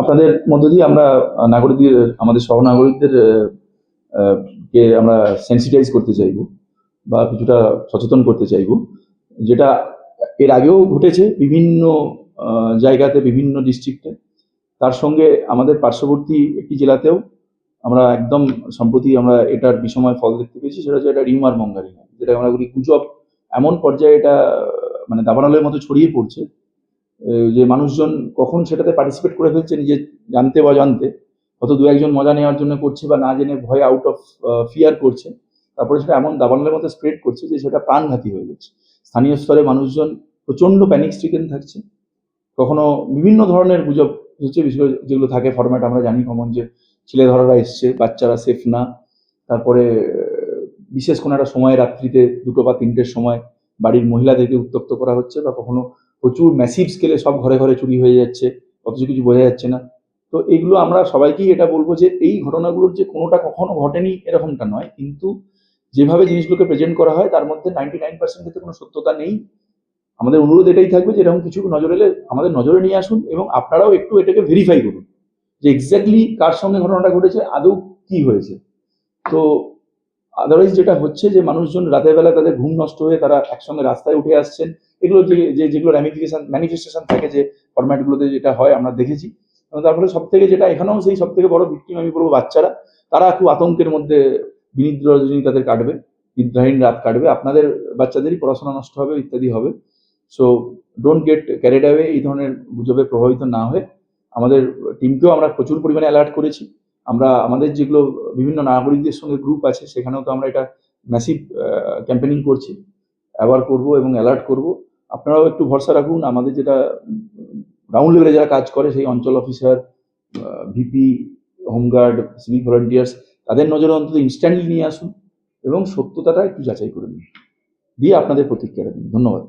আপনাদের মধ্য দিয়ে আমরা নাগরিকদের, আমাদের সহনাগরিকদের কে আমরা সেন্সিটাইজ করতে চাইবো বা কিছুটা সচেতন করতে চাইবো, যেটা এর আগেও ঘটেছে বিভিন্ন জায়গাতে, বিভিন্ন ডিস্ট্রিক্টে। তার সঙ্গে আমাদের পার্শ্ববর্তী একটি জেলাতেও আমরা একদম সম্প্রতি আমরা এটার বিষময় ফল দেখতে পেয়েছি। সেটা হচ্ছে এটা রিউমার মঙ্গারিং, যেটা আমরা বলি গুজব। এমন পর্যায়ে এটা মানে দাবানলের মতো ছড়িয়ে পড়ছে যে মানুষজন কখন সেটাতে পার্টিসিপেট করে ফেলছে নিজে জানতে বা জানতে, হয়তো দু একজন মজা নেওয়ার জন্য করছে বা না জেনে ভয় আউট অফ ফিয়ার করছে, তারপরে সেটা এমন দাবানলের মতো স্প্রেড করছে যে সেটা প্রাণঘাতী হয়ে যাচ্ছে। স্থানীয় স্তরে মানুষজন প্রচণ্ড প্যানিক স্ট্রিকেন থাকছে। কখনো বিভিন্ন ধরনের গুজব হচ্ছে, বিশেষ করে যেগুলো থাকে ফরম্যাট আমরা জানি কমন, যে ছেলে ধরারা এসছে, বাচ্চারা সেফ না, তারপরে বিশেষ কোনো একটা সময় রাত্রিতে 2টো বা 3টের সময় বাড়ির মহিলাদেরকে উত্তক্ত করা হচ্ছে, বা কখনো প্রচুর ম্যাসিভ স্কেলে সব ঘরে ঘরে চুরি হয়ে যাচ্ছে, অথচ কিছু বোঝা যাচ্ছে না। তো এইগুলো আমরা সবাইকেই এটা বলবো যে এই ঘটনাগুলোর যে কোনোটা কখনো ঘটেনি এরকমটা নয়, কিন্তু যেভাবে জিনিসগুলোকে প্রেজেন্ট করা হয় তার মধ্যে 99% ক্ষেত্রে কোনো সত্যতা নেই। আমাদের অনুরোধ এটাই থাকবে যে এরকম কিছু নজর এলে আমাদের নজরে নিয়ে আসুন, এবং আপনারাও একটু এটাকে ভেরিফাই করুন যে এক্স্যাক্টলি কার সঙ্গে ঘটনাটা ঘটেছে, আদৌ কি হয়েছে। তো আদারওয়াইজ যেটা হচ্ছে যে মানুষজন রাতের বেলা তাদের ঘুম নষ্ট হয়ে তারা একসঙ্গে রাস্তায় উঠে আসছেন, এগুলো যেগুলো ম্যানিফেস্টেশন থাকে যে ফরম্যাটগুলোতে যেটা হয় আমরা দেখেছি। এবং তারপরে সব থেকে যেটা এখানেও সেই সব থেকে বড় ভিক্টিম আমি বলবো বাচ্চারা। তারা খুব আতঙ্কের মধ্যে বিনিদ্র রজনী তাদের কাটবে, নিদ্রাহীন রাত কাটবে, আপনাদের বাচ্চাদেরই পড়াশোনা নষ্ট হবে, ইত্যাদি হবে। So don't get carried away, এই ধরনের গুজবে প্রভাবিত না হয়ে। আমাদের টিমকেও আমরা প্রচুর পরিমাণে অ্যালার্ট করেছি। আমরা আমাদের যেগুলো বিভিন্ন নাগরিকদের সঙ্গে গ্রুপ আছে সেখানেও তো আমরা এটা ম্যাসিভ ক্যাম্পেনিং করছি, অ্যাওয়ার করব এবং অ্যালার্ট করব। আপনারাও একটু ভরসা রাখুন, আমাদের যেটা গ্রাউন্ড লেভেলে যারা কাজ করে সেই অঞ্চল officer, VP, home guard, civic volunteers, তাদের নজরে অন্তত ইনস্ট্যান্টলি নিয়ে আসুন এবং সত্যতাটা একটু যাচাই করে নিন, দিয়ে আপনাদের প্রতিক্রিয়া দিন। ধন্যবাদ।